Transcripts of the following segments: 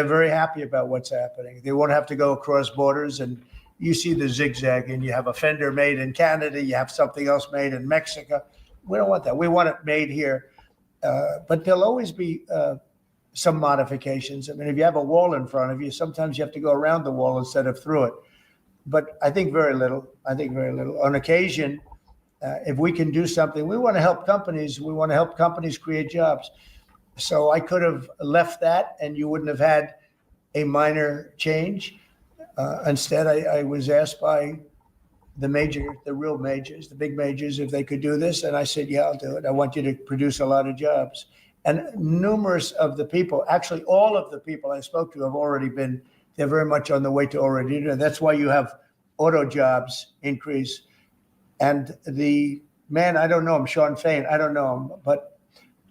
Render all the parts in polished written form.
They're very happy about what's happening. They won't have to go across borders, and you see the zigzag, and you have a fender made in Canada, you have something else made in Mexico. We don't want that. We want it made here. But there'll always be some modifications. I mean, if you have a wall in front of you, sometimes you have to go around the wall instead of through it. But I think very little. On occasion, if we can do something, we want to help companies. We want to help companies create jobs. So I could have left that and you wouldn't have had a minor change. Instead, I was asked by the real majors, the big majors, if they could do this. And I said, yeah, I'll do it. I want you to produce a lot of jobs. And numerous of the people, actually all of the people I spoke to have already been, they're very much on the way to already do it. That's why you have auto jobs increase. And the man, I don't know him, Sean Fain, I don't know him,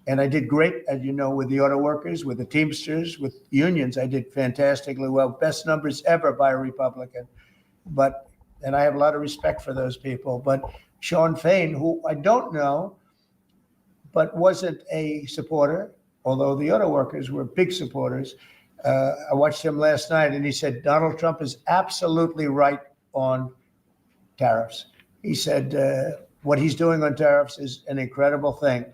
and I did great, as you know, with the auto workers, with the Teamsters, with unions. I did fantastically well, best numbers ever by a Republican. And I have a lot of respect for those people. But Sean Fain, who I don't know, but wasn't a supporter, although the auto workers were big supporters. I watched him last night, and he said, Donald Trump is absolutely right on tariffs. He said, what he's doing on tariffs is an incredible thing.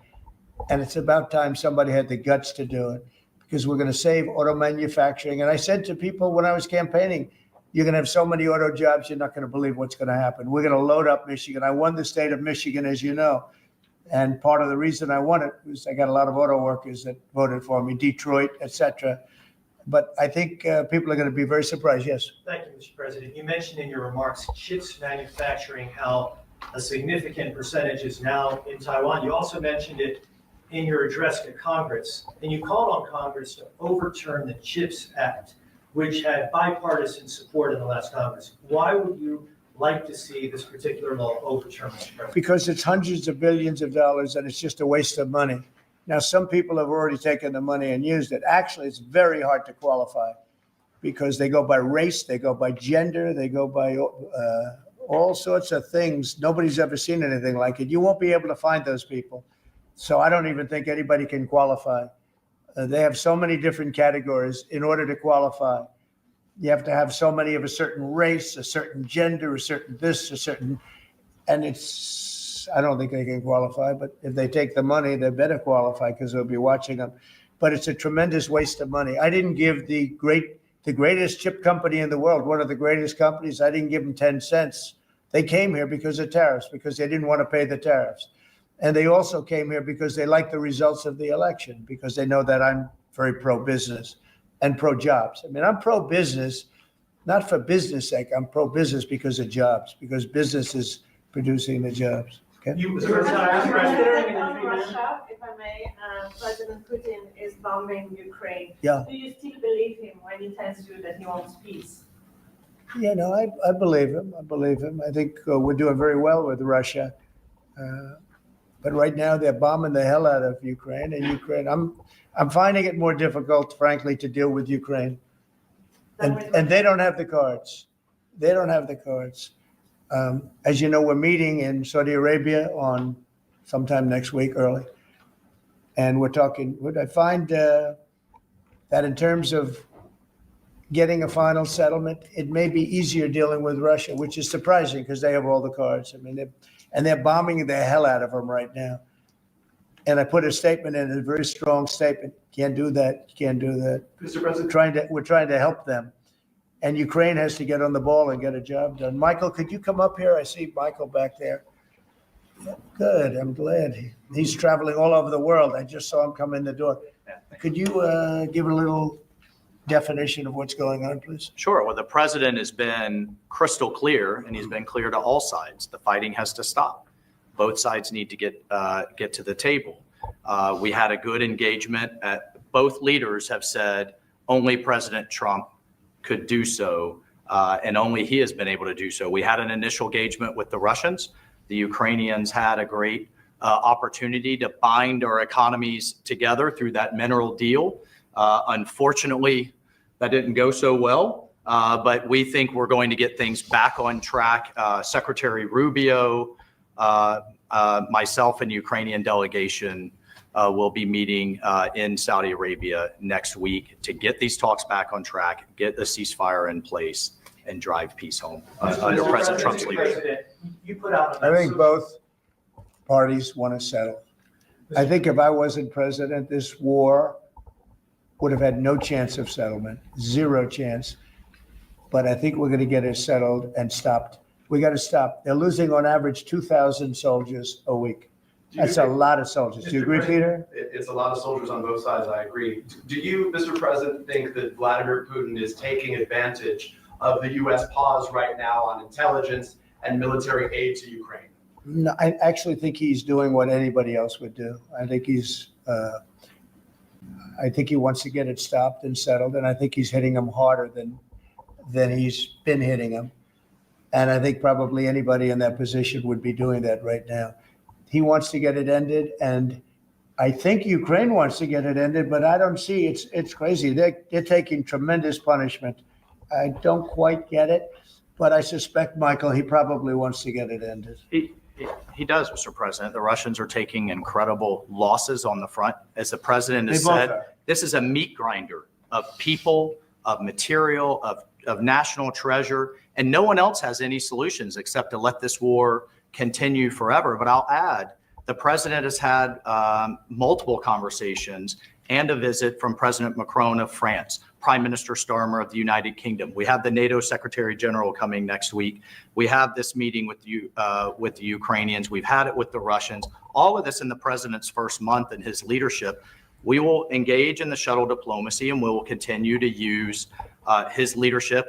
And it's about time somebody had the guts to do it, because we're going to save auto manufacturing. And I said to people when I was campaigning, you're going to have so many auto jobs, you're not going to believe what's going to happen. We're going to load up Michigan. I won the state of Michigan, as you know. And part of the reason I won it was I got a lot of auto workers that voted for me, Detroit, et cetera. But I think people are going to be very surprised. Yes. Thank you, Mr. President. You mentioned in your remarks chips manufacturing, how a significant percentage is now in Taiwan. You also mentioned it in your address to Congress, and you called on Congress to overturn the CHIPS Act, which had bipartisan support in the last Congress. Why would you like to see this particular law overturned, Mr. President? Because it's hundreds of billions of dollars, and it's just a waste of money. Now, some people have already taken the money and used it. Actually, it's very hard to qualify because they go by race, they go by gender, they go by all sorts of things. Nobody's ever seen anything like it. You won't be able to find those people. So I don't even think anybody can qualify. They have so many different categories. In order to qualify, you have to have so many of a certain race, a certain gender, a certain this, a certain, and I don't think they can qualify, but if they take the money, they better qualify because they'll be watching them. But it's a tremendous waste of money. I didn't give the greatest chip company in the world, one of the greatest companies, I didn't give them 10 cents. They came here because of tariffs, because they didn't want to pay the tariffs. And they also came here because they like the results of the election, because they know that I'm very pro-business and pro-jobs. I mean, I'm pro-business, not for business sake. I'm pro-business because of jobs, because business is producing the jobs. Okay? Russia, if I may, President Putin is bombing Ukraine. Yeah. Do you still believe him when he tells you that he wants peace? Yeah, no, I believe him. I think we're doing very well with Russia. But right now they're bombing the hell out of Ukraine, I'm finding it more difficult, frankly, to deal with Ukraine. And they don't have the cards. As you know, we're meeting in Saudi Arabia on sometime next week, early. And we're talking, I find that in terms of getting a final settlement, it may be easier dealing with Russia, which is surprising because they have all the cards. I mean, they're bombing the hell out of them right now. And I put a statement in, a very strong statement. Can't do that. Mr. President, We're trying to help them. And Ukraine has to get on the ball and get a job done. Michael, could you come up here? I see Michael back there. Good. I'm glad. He's traveling all over the world. I just saw him come in the door. Could you give a little definition of what's going on, please? Sure. Well, the president has been crystal clear, and he's been clear to all sides. The fighting has to stop. Both sides need to get to the table. We had a good engagement. Both leaders have said only President Trump could do so, and only he has been able to do so. We had an initial engagement with the Russians. The Ukrainians had a great opportunity to bind our economies together through that mineral deal. Unfortunately, that didn't go so well, but we think we're going to get things back on track. Secretary Rubio, myself, and the Ukrainian delegation will be meeting in Saudi Arabia next week to get these talks back on track, get a ceasefire in place, and drive peace home under Mr. President Trump's Mr. leadership. President, you put out. I think both parties want to settle. I think if I wasn't president, this war would have had no chance of settlement, zero chance. But I think we're going to get it settled and stopped. We got to stop. They're losing on average 2,000 soldiers a week. That's a lot of soldiers. Do you agree, Peter? It's a lot of soldiers on both sides, I agree. Do you, Mr. President, think that Vladimir Putin is taking advantage of the U.S. pause right now on intelligence and military aid to Ukraine? No, I actually think he's doing what anybody else would do. I think he wants to get it stopped and settled, and I think he's hitting them harder than he's been hitting them. And I think probably anybody in that position would be doing that right now. He wants to get it ended, and I think Ukraine wants to get it ended, but I don't see it's crazy. They're taking tremendous punishment. I don't quite get it, but I suspect, Michael, he probably wants to get it ended. He does, Mr. President. The Russians are taking incredible losses on the front. As the president has They both said, are. this is a meat grinder of people, of material, of national treasure, and no one else has any solutions except to let this war continue forever. But I'll add, the president has had multiple conversations and a visit from President Macron of France, Prime Minister Starmer of the United Kingdom. We have the NATO Secretary General coming next week. We have this meeting with the Ukrainians. We've had it with the Russians. All of this in the president's first month in his leadership. We will engage in the shuttle diplomacy, and we will continue to use his leadership